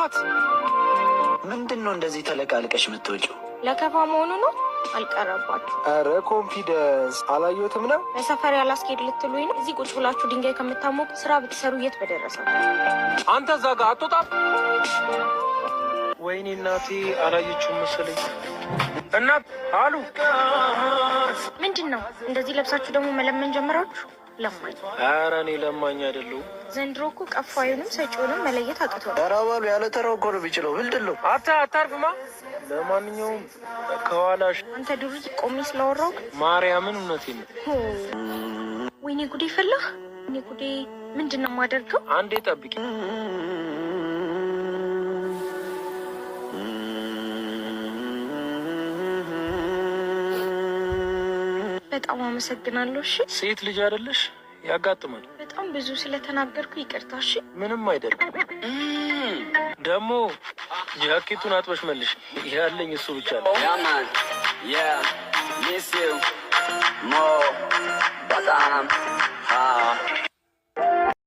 ህይወት ምንድነው እንደዚህ ተለቃልቀሽ የምትወጪው? ለከፋ መሆኑ ነው። አልቀረባችሁ። አረ ኮንፊደንስ አላየሁትም ነው። በሰፈር ያላስኬድ ልትሉኝ ነው? እዚህ ቁጭ ብላችሁ ድንጋይ ከምታሞቁ ስራ ብትሰሩ የት በደረሰ። አንተ እዛ ጋር አትወጣም። ወይኔ እናቴ አላየችውም መሰለኝ። እናት አሉ ምንድን ነው እንደዚህ ለብሳችሁ ደግሞ መለመን ጀመራችሁ? ለማኝ። ኧረ እኔ ለማኝ አይደለሁም። ዘንድሮ እኮ ቀፋዩንም ሰጪውንም መለየት አቅቶ ነው። ተራባሉ ያለ ተራው እኮ ነው የሚችለው። ምንድን ነው አታርፍማ። ለማንኛውም ከኋላሽ አንተ ድሩዝ ቆሜ ስለወራው ማርያምን እውነቴን ነው። ወይኔ ጉዴ ፈላህ። ወይኔ ጉዴ። ምንድን ነው የማደርገው? አንዴ ጠብቂ። በጣም አመሰግናለሁ። እሺ ሴት ልጅ አይደለሽ? ያጋጥማል። በጣም ብዙ ስለተናገርኩ ይቅርታ። እሺ ምንም አይደለም። ደግሞ ጃኬቱን አጥበሽ መልሽ። ያለኝ እሱ ብቻ ነው። ያማን ሚስ ዩ ሞ በጣም